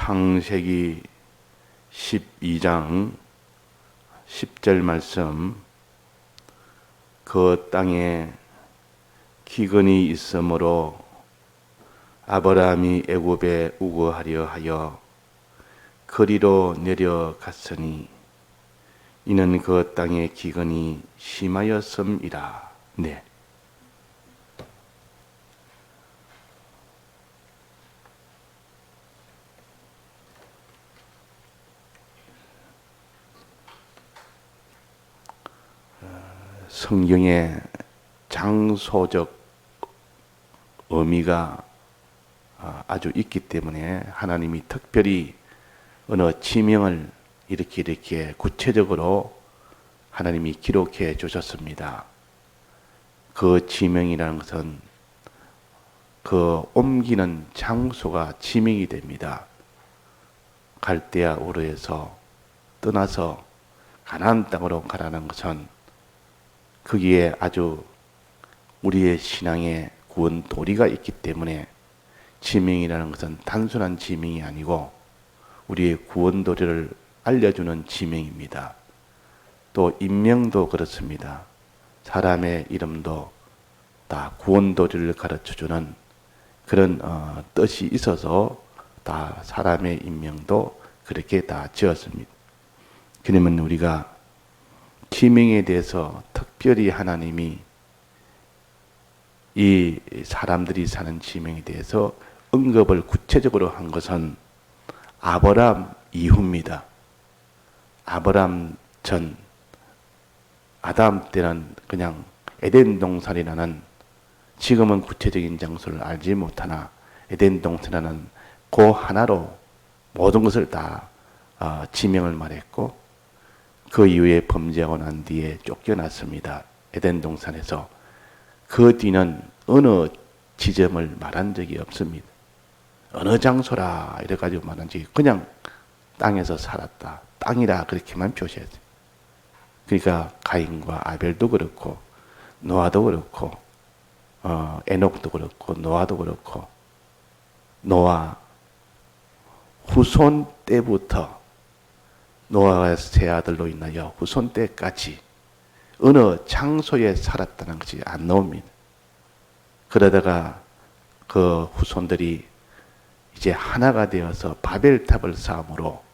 창세기 12장 10절 말씀. 그 땅에 기근이 있으므로 아브라함이 애굽에 우거하려 하여 거리로 내려갔으니 이는 그 땅에 기근이 심하였음이라. 네. 성경에 장소적 의미가 아주 있기 때문에 하나님이 특별히 어느 지명을 이렇게 구체적으로 하나님이 기록해 주셨습니다. 그 지명이라는 것은 그 옮기는 장소가 지명이 됩니다. 갈대아 우르에서 떠나서 가나안 땅으로 가라는 것은 거기에 아주 우리의 신앙에 구원 도리가 있기 때문에 지명이라는 것은 단순한 지명이 아니고 우리의 구원 도리를 알려주는 지명입니다. 또 인명도 그렇습니다. 사람의 이름도 다 구원 도리를 가르쳐주는 그런 뜻이 있어서 다 사람의 인명도 그렇게 다 지었습니다. 그러면 우리가 지명에 대해서 특별히 하나님이 이 사람들이 사는 지명에 대해서 언급을 구체적으로 한 것은 아브라함 이후입니다. 아브라함 전 아담 때는 그냥 에덴 동산이라는, 지금은 구체적인 장소를 알지 못하나 에덴 동산이라는 그 하나로 모든 것을 다 지명을 말했고, 그 이후에 범죄하고 난 뒤에 쫓겨났습니다. 에덴 동산에서. 그 뒤는 어느 지점을 말한 적이 없습니다. 어느 장소라 이래가지고 말한 적이, 그냥 땅에서 살았다, 땅이라 그렇게만 표시했어요. 그러니까 가인과 아벨도 그렇고 노아도 그렇고 에녹도 그렇고 노아도 그렇고, 노아 후손 때부터 노아의 세 아들로 인하여 후손 때까지 어느 장소에 살았다는 것이 안 나옵니다. 그러다가 그 후손들이 이제 하나가 되어서 바벨탑을 쌓음으로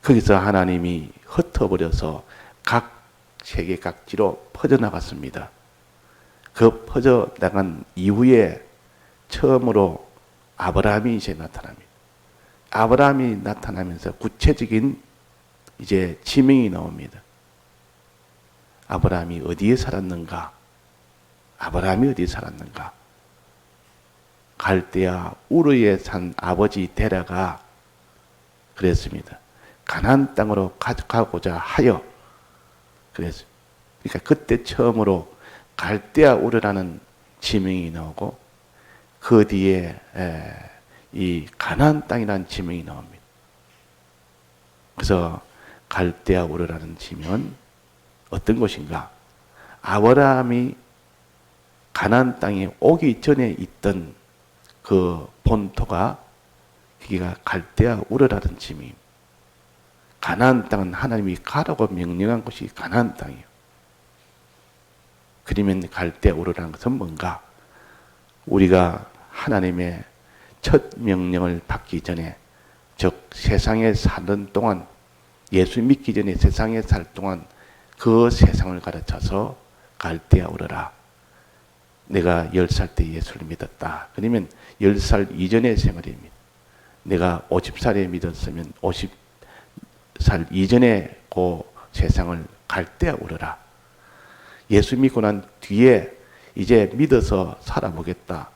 거기서 하나님이 흩어버려서 각 세계 각지로 퍼져나갔습니다. 그 퍼져나간 이후에 처음으로 아브라함이 이제 나타납니다. 아브라함이 나타나면서 구체적인 이제 지명이 나옵니다. 아브라함이 어디에 살았는가? 아브라함이 어디에 살았는가? 갈대아 우르에 산 아버지 데라가 그랬습니다. 가나안 땅으로 가고자 하여 그랬어요. 그러니까 그때 처음으로 갈대아 우르라는 지명이 나오고, 그 뒤에 이 가나안 땅이라는 지명이 나옵니다. 그래서 갈대아 우르라는 지명은 어떤 곳인가? 아브라함이 가나안 땅에 오기 전에 있던 그 본토가, 여기가 갈대아 우르라는 지명입니다. 가나안 땅은 하나님이 가라고 명령한 곳이 가나안 땅이에요. 그러면 갈대아 우르라는 것은 뭔가? 우리가 하나님의 첫 명령을 받기 전에, 즉 세상에 사는 동안, 예수 믿기 전에 세상에 살 동안 그 세상을 가르쳐서 갈대아 우르라. 내가 10살 때 예수를 믿었다. 그러면 10살 이전의 생활입니다. 내가 50살에 믿었으면 50살 이전의 그 세상을 갈대아 우르라. 예수 믿고 난 뒤에 이제 믿어서 살아보겠다,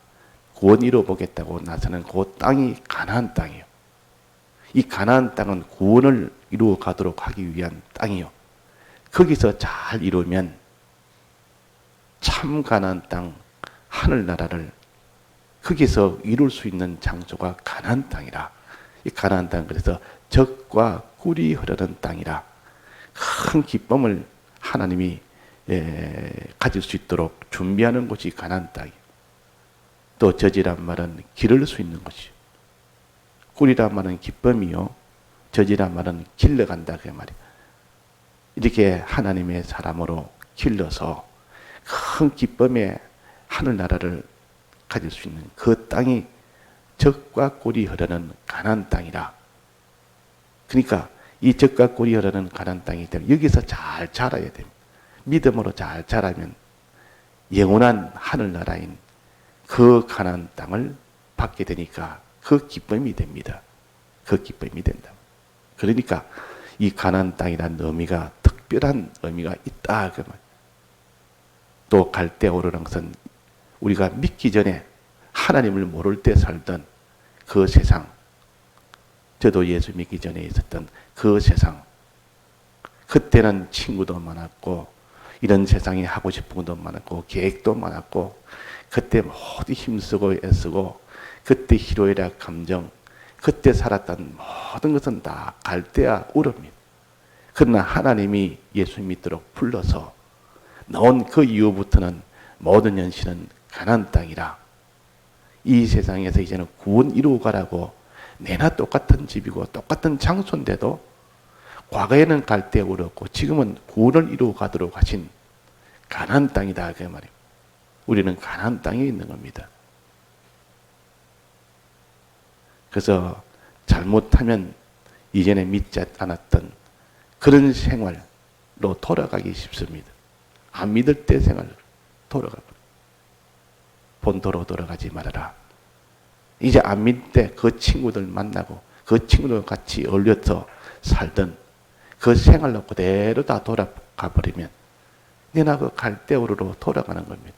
구원 이루어보겠다고 나서는 그 땅이 가나안 땅이에요. 이 가나안 땅은 구원을 이루어 가도록 하기 위한 땅이에요. 거기서 잘 이루면 참 가나안 땅, 하늘나라를 거기서 이룰 수 있는 장소가 가나안 땅이라. 이 가나안 땅, 그래서 젖과 꿀이 흐르는 땅이라. 큰 기쁨을 하나님이 가질 수 있도록 준비하는 곳이 가나안 땅이에요. 또 젖이란 말은 기를 수 있는 곳이에요. 꿀이란 말은 기쁨이요, 젖이란 말은 길러간다 그 말이에요. 이렇게 하나님의 사람으로 길러서 큰 기쁨의 하늘나라를 가질 수 있는 그 땅이 젖과 꿀이 흐르는 가나안 땅이라. 그러니까 이 젖과 꿀이 흐르는 가나안 땅이기 때문에 여기서 잘 자라야 됩니다. 믿음으로 잘 자라면 영원한 하늘나라인 그 가나안 땅을 받게 되니까 그 기쁨이 됩니다. 그 기쁨이 된다. 그러니까 이 가나안 땅이라는 의미가 특별한 의미가 있다 그 말. 또 갈대아우르라는 것은 우리가 믿기 전에 하나님을 모를 때 살던 그 세상, 저도 예수 믿기 전에 있었던 그 세상, 그때는 친구도 많았고 이런 세상에 하고 싶은 것도 많았고 계획도 많았고 그때 모두 힘쓰고 애쓰고 그때 희로애락 감정, 그때 살았던 모든 것은 다 갈대아우르입니다. 그러나 하나님이 예수 믿도록 불러서 넣은 그 이후부터는 모든 현실은 가나안 땅이라. 이 세상에서 이제는 구원 이루어 가라고 내나 똑같은 집이고 똑같은 장소인데도 과거에는 갈대아우르였고 지금은 구원을 이루어 가도록 하신 가나안 땅이다 그 말이에요. 우리는 가나안 땅에 있는 겁니다. 그래서 잘못하면 이전에 믿지 않았던 그런 생활로 돌아가기 쉽습니다. 안 믿을 때 생활 돌아가 버려. 본토로 돌아가지 말아라. 이제 안 믿을 때 그 친구들 만나고 그 친구들 같이 어울려서 살던 그 생활로 그대로 다 돌아가 버리면 내나 그 갈대아우르로 돌아가는 겁니다.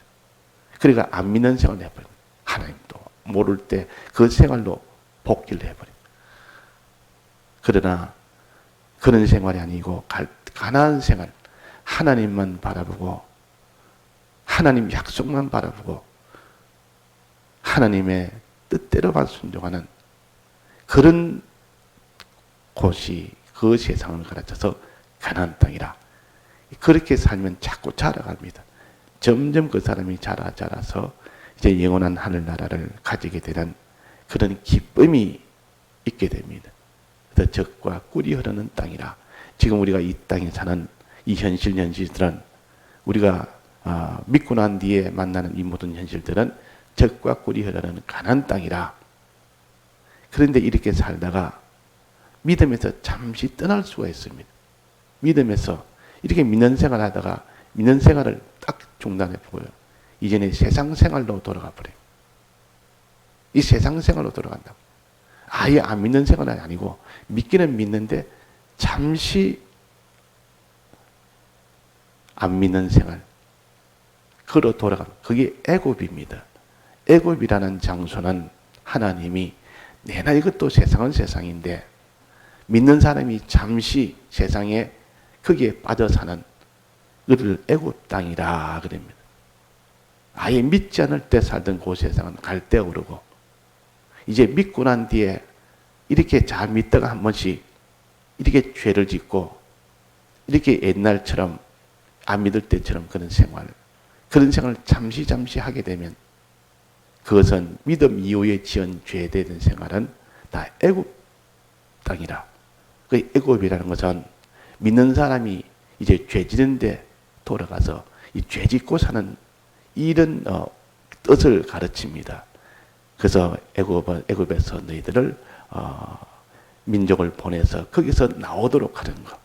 그러니까 안 믿는 생활을 해버립니다. 하나님도 모를 때 그 생활로 복귀를 해버립니다. 그러나 그런 생활이 아니고 가나안 생활, 하나님만 바라보고 하나님 약속만 바라보고 하나님의 뜻대로만 순종하는 그런 곳이 그 세상을 가르쳐서 가나안 땅이라. 그렇게 살면 자꾸 자라갑니다. 점점 그 사람이 자라서 이제 영원한 하늘나라를 가지게 되는 그런 기쁨이 있게 됩니다. 그래서 젖과 꿀이 흐르는 땅이라. 지금 우리가 이 땅에 사는 이 현실들은 우리가 믿고 난 뒤에 만나는 이 모든 현실들은 젖과 꿀이 흐르는 가나안 땅이라. 그런데 이렇게 살다가 믿음에서 잠시 떠날 수가 있습니다. 믿음에서 이렇게 믿는 생활을 하다가 믿는 생활을 딱 중단해 보고요. 이제는 세상 생활로 돌아가 버려요. 이 세상 생활로 돌아간다고. 아예 안 믿는 생활은 아니고 믿기는 믿는데 잠시 안 믿는 생활. 그로 돌아가는 그게 애굽입니다. 애굽이라는 장소는 하나님이 내나 이것도 세상은 세상인데 믿는 사람이 잠시 세상에 거기에 빠져 사는 그를 애굽 땅이라 그럽니다. 아예 믿지 않을 때 살던 그 세상은 갈대아우르고 이제 믿고 난 뒤에 이렇게 잘 믿다가 한 번씩 이렇게 죄를 짓고 이렇게 옛날처럼 안 믿을 때처럼 그런 생활을 잠시 하게 되면 그것은 믿음 이후에 지은 죄되던 생활은 다 애굽 땅이라. 그 애굽이라는 것은 믿는 사람이 이제 죄 지는데 돌아가서 이 죄 짓고 사는 이런 뜻을 가르칩니다. 그래서 애굽에서 너희들을 민족을 보내서 거기서 나오도록 하는 것.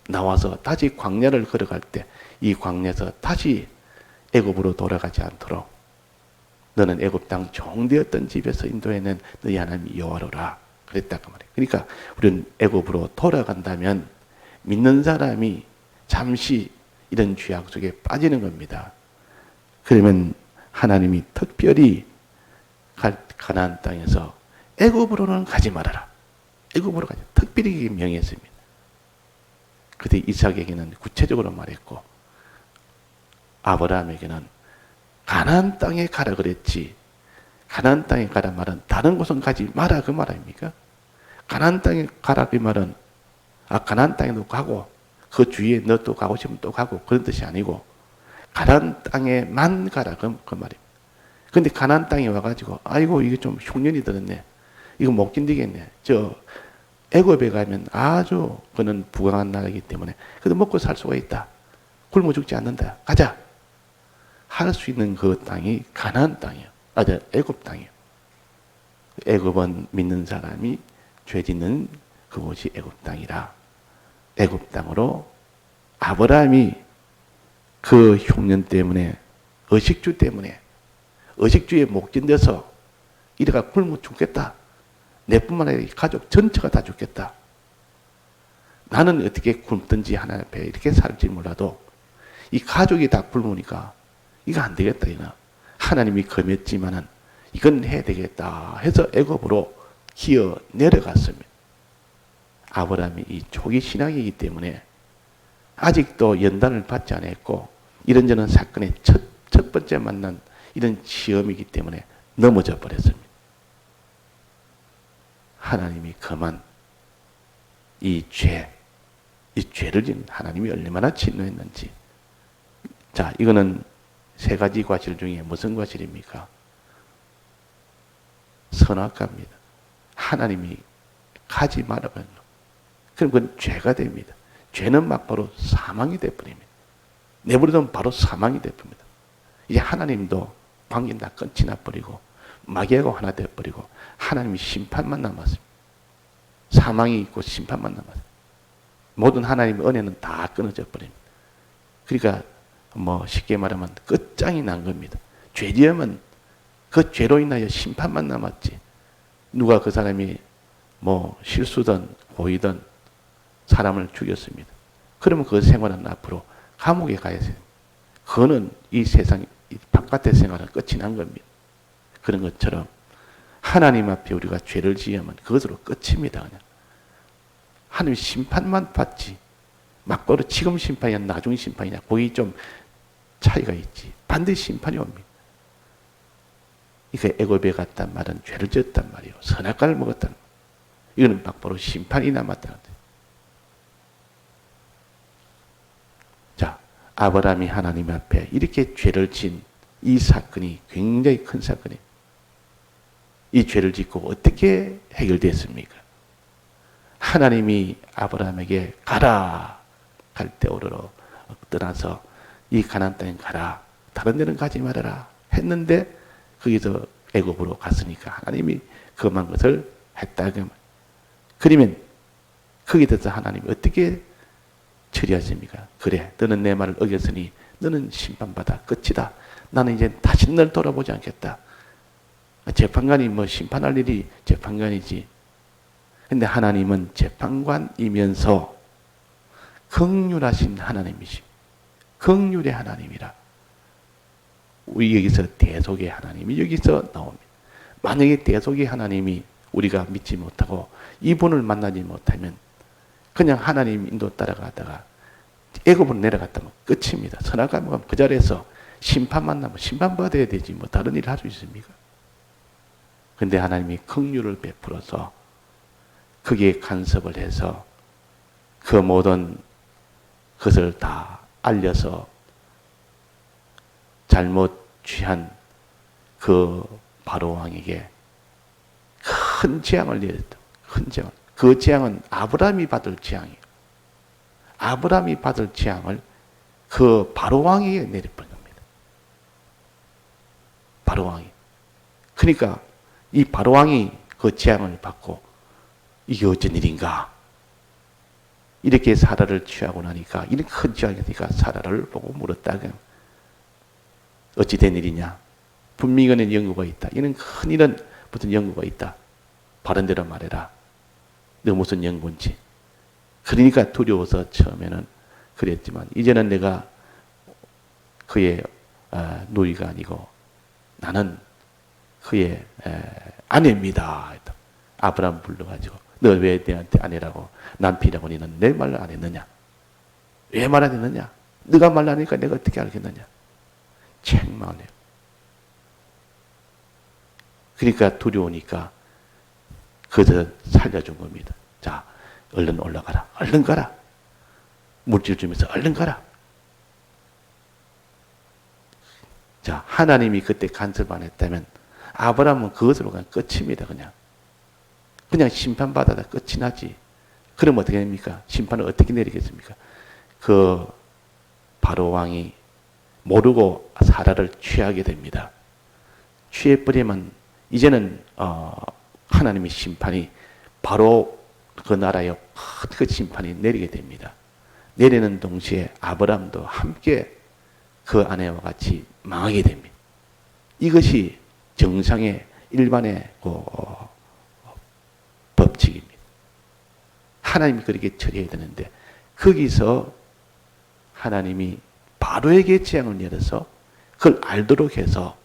나와서 다시 광야를 걸어갈 때 이 광야에서 다시 애굽으로 돌아가지 않도록 너는 애굽 땅 종되었던 집에서 인도해낸 너희 하나님 여호와로라 그랬다고 말이에요. 그러니까 우리는 애굽으로 돌아간다면 믿는 사람이 잠시 이런 죄악 속에 빠지는 겁니다. 그러면 하나님이 특별히 가나안 땅에서 애굽으로는 가지 말아라. 애굽으로 가지. 특별히 명했습니다. 그때 이삭에게는 구체적으로 말했고 아브라함에게는 가나안 땅에 가라 그랬지. 가나안 땅에 가라 말은 다른 곳은 가지 마라 그 말 아닙니까? 가나안 땅에 가라 그 말은 가나안 땅에도 가고 그 주위에 너 또 가고 싶으면 또 가고 그런 뜻이 아니고 가나안 땅에만 가라 그 말입니다. 근데 가나안 땅에 와가지고 아이고 이게 좀 흉년이 들었네. 이거 못 견디겠네. 애굽에 가면 아주 그는 부강한 나라이기 때문에 그래도 먹고 살 수가 있다. 굶어 죽지 않는다. 가자. 할 수 있는 그 땅이 가나안 땅이에요. 애굽 땅이에요. 애굽은 믿는 사람이 죄 짓는 그곳이 애굽 땅이라 애굽 땅으로 아브라함이 그 흉년 때문에 의식주에 못 견뎌서 이래가 굶어 죽겠다. 내뿐만 아니라 가족 전체가 다 죽겠다. 나는 어떻게 굶든지 하나님 앞에 이렇게 살지 몰라도 이 가족이 다 굶으니까 이거 안 되겠다. 이거. 하나님이 금했지만은 이건 해야 되겠다 해서 애굽으로 기어 내려갔습니다. 아브라함이 이 초기 신앙이기 때문에 아직도 연단을 받지 않았고 이런저런 사건의 첫 번째 만난 이런 시험이기 때문에 넘어져 버렸습니다. 하나님이 그만 이 죄를 지은 하나님이 얼마나 진노했는지. 자, 이거는 세 가지 과실 중에 무슨 과실입니까? 선악과입니다. 하나님이 가지 말아버린 것. 그럼 그건 죄가 됩니다. 죄는 막바로 사망이 되어버립니다. 내버려두면 바로 사망이 되어버립니다. 이제 하나님도 관계는 다 끝이 나버리고 마귀하고 하나 되어버리고 하나님이 심판만 남았습니다. 사망이 있고 심판만 남았습니다. 모든 하나님의 은혜는 다 끊어져 버립니다. 그러니까 쉽게 말하면 끝장이 난 겁니다. 죄지으면 그 죄로 인하여 심판만 남았지. 누가 그 사람이 실수든 고의든 사람을 죽였습니다. 그러면 그 생활은 앞으로 감옥에 가야 돼요. 그거는 이 세상 바깥의 생활은 끝이 난 겁니다. 그런 것처럼 하나님 앞에 우리가 죄를 지으면 그것으로 끝입니다. 그냥. 하나님 심판만 받지. 막바로 지금 심판이냐 나중 심판이냐 거기 좀 차이가 있지. 반드시 심판이 옵니다. 이게 애굽에 갔단 말은 죄를 지었단 말이에요. 선악과를 먹었단 말이에요. 이거는 막바로 심판이 남았다는 거예요. 자, 아브라함이 하나님 앞에 이렇게 죄를 지은 이 사건이 굉장히 큰 사건이에요. 이 죄를 짓고 어떻게 해결됐습니까? 하나님이 아브라함에게 가라 갈 때 오르러 떠나서 이 가나안 땅에 가라 다른 데는 가지 말아라 했는데 거기서 애굽으로 갔으니까 하나님이 그만 것을 했다. 그러면 거기에 대해서 하나님이 어떻게 처리하십니까? 그래 너는 내 말을 어겼으니 너는 심판받아 끝이다. 나는 이제 다시 널 돌아보지 않겠다. 재판관이 심판할 일이 재판관이지. 근데 하나님은 재판관이면서 긍휼하신 하나님이시. 긍휼의 하나님이라. 우리 여기서 대속의 하나님이 여기서 나옵니다. 만약에 대속의 하나님이 우리가 믿지 못하고 이분을 만나지 못하면 그냥 하나님 인도 따라가다가 애굽으로 내려갔다면 끝입니다. 선악과 먹으면 그 자리에서 심판만 나면 심판받아야 되지 다른 일을 할 수 있습니까? 근데 하나님이 긍휼을 베풀어서 거기에 간섭을 해서 그 모든 것을 다 알려서 잘못 취한 그 바로왕에게 큰 재앙을 내렸다. 큰 재앙. 그 재앙은 아브라함이 받을 재앙이에요. 아브라함이 받을 재앙을 그 바로왕에게 내려버린 겁니다. 바로왕이. 그러니까 이 바로왕이 그 재앙을 받고 이게 어쩐 일인가? 이렇게 사라를 취하고 나니까 이런 큰 재앙이니까 사라를 보고 물었다. 어찌 된 일이냐? 분명히 이거는 연구가 있다. 이런 큰 일은 무슨 연구가 있다. 바른 대로 말해라. 너 무슨 연구인지. 그러니까 두려워서 처음에는 그랬지만 이제는 내가 그의 누이가 아니고 나는 그의 아내입니다. 아브라함 불러가지고 너 왜 내한테 아내라고 남편이라고 너는 내 말을 안 했느냐? 왜 말 안 했느냐? 네가 말 안 하니까 내가 어떻게 알겠느냐? 책망을 해요. 그러니까 두려우니까 그저 살려준 겁니다. 자, 얼른 올라가라. 얼른 가라. 물질 주면서 얼른 가라. 자, 하나님이 그때 간섭 안 했다면 아브라함은 그것으로 그냥 끝입니다. 그냥. 그냥 심판받아다 끝이 나지. 그럼 어떻게 됩니까? 심판을 어떻게 내리겠습니까? 그 바로 왕이 모르고 사라를 취하게 됩니다. 취해버리면 이제는 하나님의 심판이 바로 그 나라에 그 심판이 내리게 됩니다. 내리는 동시에 아브라함도 함께 그 아내와 같이 망하게 됩니다. 이것이 정상의 일반의 법칙입니다. 하나님이 그렇게 처리해야 되는데 거기서 하나님이 바로에게 재앙을 내려서 그걸 알도록 해서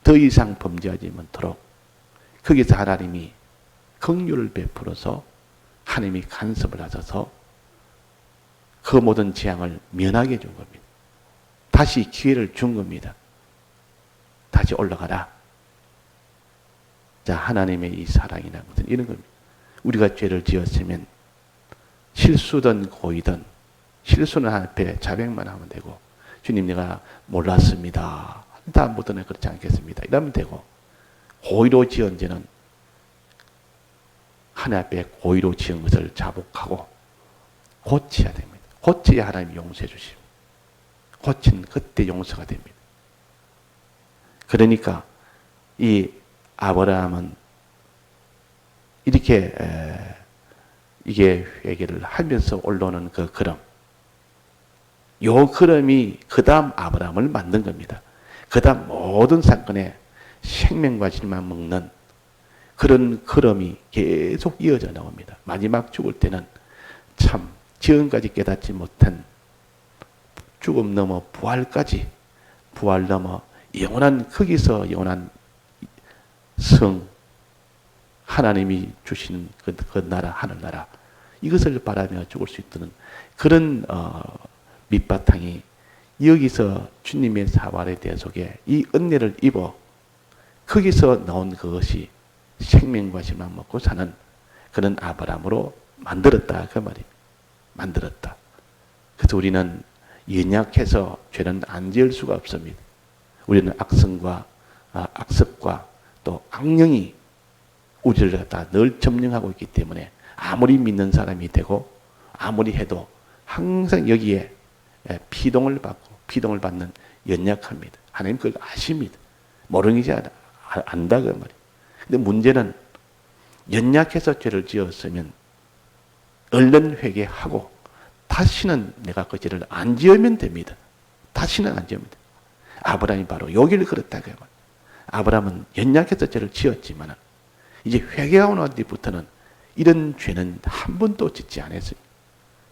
더 이상 범죄하지 않도록 거기서 하나님이 긍휼을 베풀어서 하나님이 간섭을 하셔서 그 모든 재앙을 면하게 해준 겁니다. 다시 기회를 준 겁니다. 다시 올라가라. 자, 하나님의 이 사랑이라는 것은 이런 겁니다. 우리가 죄를 지었으면 실수든 고의든 실수는 앞에 자백만 하면 되고 주님 내가 몰랐습니다. 다음부터는 그렇지 않겠습니다. 이러면 되고 고의로 지은 죄는 하나님 앞에 고의로 지은 것을 자복하고 고쳐야 됩니다. 고쳐야 하나님이 용서해 주십니다. 고친 그때 용서가 됩니다. 그러니까 이 아브라함은 이렇게 이게 회개를 하면서 올라오는 그 걸음, 요 걸음이 그 다음 아브라함을 만든 겁니다. 그 다음 모든 사건에 생명과 질만 먹는 그런 걸음이 계속 이어져 나옵니다. 마지막 죽을 때는 참 지금까지 깨닫지 못한 죽음 넘어 부활까지, 부활 넘어 영원한, 거기서 영원한 성, 하나님이 주시는 그 나라, 하늘나라, 이것을 바라며 죽을 수 있는 그런 밑바탕이 여기서 주님의 사활의 대 속에 이 은혜를 입어 거기서 나온 그것이 생명과 실만 먹고 사는 그런 아브라함으로 만들었다, 그 말입니다. 만들었다. 그래서 우리는 연약해서 죄는 안 지을 수가 없습니다. 우리는 악성과 악습과 또 악령이 우리를 갖다 늘 점령하고 있기 때문에 아무리 믿는 사람이 되고 아무리 해도 항상 여기에 피동을 받고 피동을 받는 연약합니다. 하나님 그걸 아십니다. 모르는 게 안다 그 말이에요. 근데 문제는 연약해서 죄를 지었으면 얼른 회개하고 다시는 내가 그 죄를 안 지으면 됩니다. 다시는 안 지으면 됩니다. 아브라함이 바로 여기를 그렇다 그 말이에요. 아브라함은 연약해서 죄를 지었지만 이제 회개하고 난 뒤부터는 이런 죄는 한 번도 짓지 않았어요.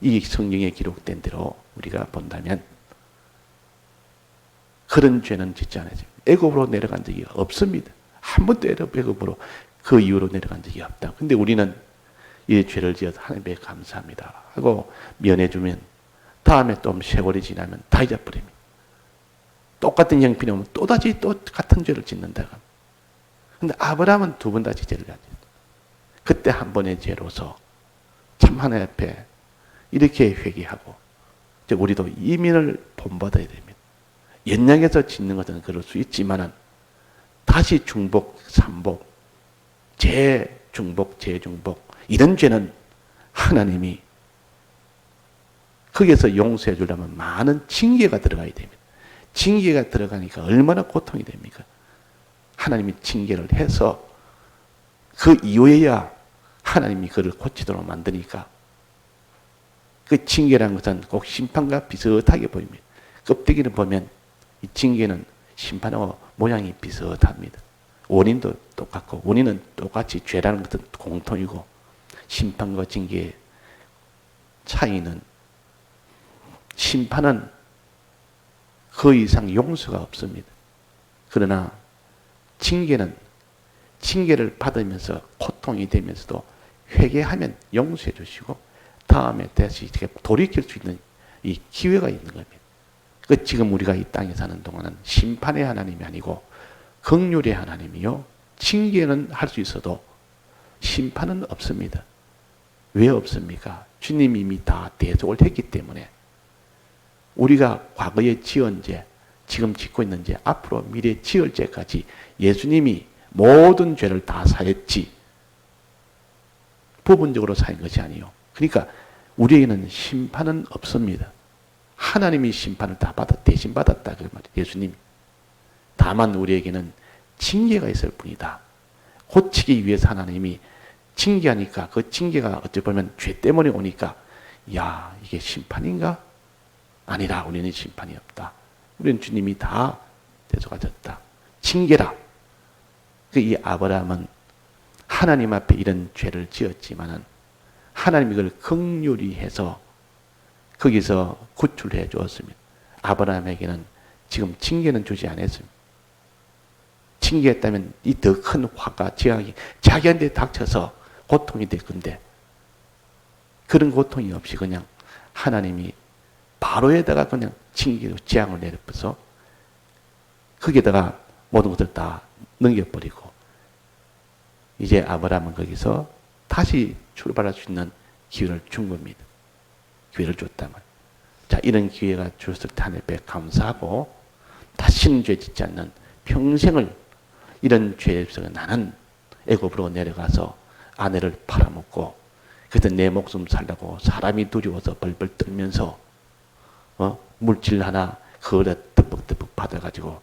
이 성경에 기록된 대로 우리가 본다면 그런 죄는 짓지 않았어요. 애굽으로 내려간 적이 없습니다. 한 번도 애굽으로 그 이후로 내려간 적이 없다. 근데 우리는 이 죄를 지어서 하나님께 감사합니다 하고 면해주면 다음에 또 세월이 지나면 다 잊어버립니다. 똑같은 형편이 오면 또다시 또 같은 죄를 짓는다. 근데 아브라함은 두 번 다시 죄를 지었어요. 그때 한 번의 죄로서 참 하나님 앞에 이렇게 회개하고 우리도 이민을 본받아야 됩니다. 연약해서 짓는 것은 그럴 수 있지만은 다시 중복, 삼복, 재중복, 재중복 이런 죄는 하나님이 거기에서 용서해 주려면 많은 징계가 들어가야 됩니다. 징계가 들어가니까 얼마나 고통이 됩니까? 하나님이 징계를 해서 그 이후에야 하나님이 그를 고치도록 만드니까 그 징계라는 것은 꼭 심판과 비슷하게 보입니다. 껍데기를 보면 이 징계는 심판하고 모양이 비슷합니다. 원인도 똑같고 원인은 똑같이 죄라는 것은 공통이고 심판과 징계의 차이는 심판은 그 이상 용서가 없습니다. 그러나 징계는 징계를 받으면서 고통이 되면서도 회개하면 용서해 주시고 다음에 다시 돌이킬 수 있는 이 기회가 있는 겁니다. 그 지금 우리가 이 땅에 사는 동안은 심판의 하나님이 아니고 긍휼의 하나님이요. 징계는 할 수 있어도 심판은 없습니다. 왜 없습니까? 주님이 이미 다 대속을 했기 때문에 우리가 과거에 지은 죄, 지금 짓고 있는 죄, 앞으로 미래 지을 죄까지 예수님이 모든 죄를 다 사했지. 부분적으로 사는 것이 아니요. 그러니까 우리에게는 심판은 없습니다. 하나님이 심판을 다 대신 받았다 그 말이에요. 예수님. 다만 우리에게는 징계가 있을 뿐이다. 고치기 위해서 하나님이 징계하니까 그 징계가 어찌 보면 죄 때문에 오니까 야 이게 심판인가? 아니라 우리는 심판이 없다. 우리는 주님이 다 대속하셨다. 징계라. 이 아브라함은 하나님 앞에 이런 죄를 지었지만은 하나님이 그걸 긍휼히 해서 거기서 구출해 주었습니다. 아브라함에게는 지금 징계는 주지 않았습니다. 징계했다면 이 더 큰 화가 지하기 자기한테 닥쳐서 고통이 될 건데 그런 고통이 없이 그냥 하나님이 바로에다가 그냥 징계로 재앙을 내려버려서 거기에다가 모든 것을 다 넘겨버리고 이제 아브라함은 거기서 다시 출발할 수 있는 기회를 준 겁니다. 기회를 줬다면 자 이런 기회가 주었을 때 하나님께 감사하고 다시는 죄 짓지 않는 평생을 이런 죄 속에 나는 애굽으로 내려가서 아내를 팔아먹고 그때 내 목숨 살려고 사람이 두려워서 벌벌 떨면서 물질 하나 거래 득벅득벅 받아가지고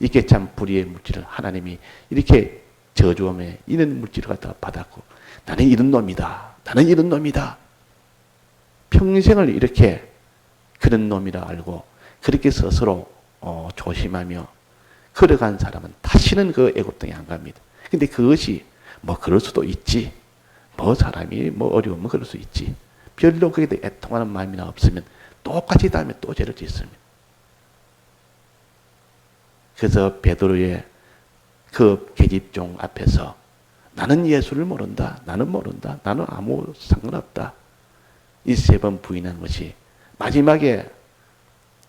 이게 참 불의의 물질을 하나님이 이렇게 저주함에 이런 물질을 갖다가 받았고 나는 이런 놈이다. 나는 이런 놈이다. 평생을 이렇게 그런 놈이라 알고 그렇게 스스로 조심하며 걸어간 사람은 다시는 그 애굽 땅에 안 갑니다. 근데 그것이 뭐 그럴 수도 있지. 뭐 사람이 뭐 어려우면 그럴 수 있지. 별로 거기에 대해 애통하는 마음이나 없으면 똑같이 다음에 또 죄를 짓습니다. 그래서 베드로의 그 계집종 앞에서 나는 예수를 모른다. 나는 모른다. 나는 아무 상관없다. 이 세 번 부인한 것이 마지막에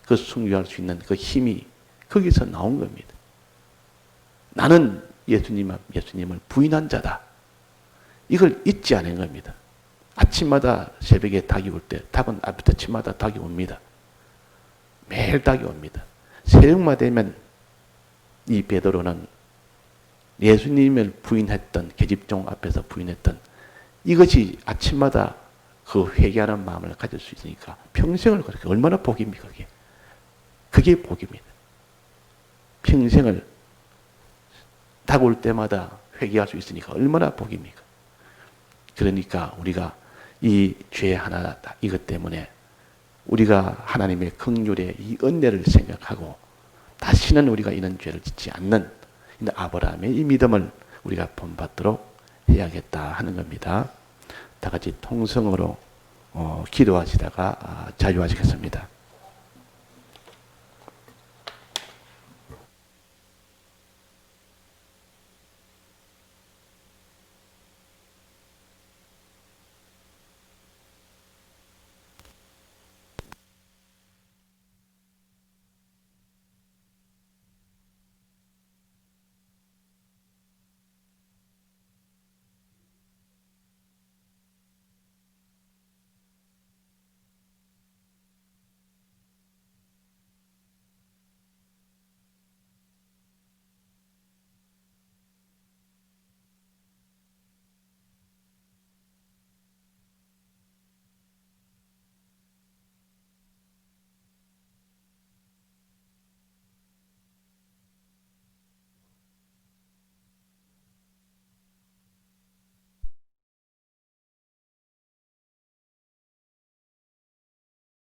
그 숭유할 수 있는 그 힘이 거기서 나온 겁니다. 나는 예수님을 부인한 자다. 이걸 잊지 않은 겁니다. 아침마다 새벽에 닭이 올 때 닭은 앞부터 아침마다 닭이 옵니다. 매일 닭이 옵니다. 새벽만 되면 이 베드로는 예수님을 부인했던 계집종 앞에서 부인했던 이것이 아침마다 그 회개하는 마음을 가질 수 있으니까 평생을 그렇게 얼마나 복입니까 그게. 그게 복입니다. 평생을 닭 올 때마다 회개할 수 있으니까 얼마나 복입니까. 그러니까 우리가 이 죄 하나 이것 때문에 우리가 하나님의 긍휼의 이 은혜를 생각하고 다시는 우리가 이런 죄를 짓지 않는 아브라함의 이 믿음을 우리가 본받도록 해야겠다 하는 겁니다. 다 같이 통성으로 기도하시다가 자유하시겠습니다.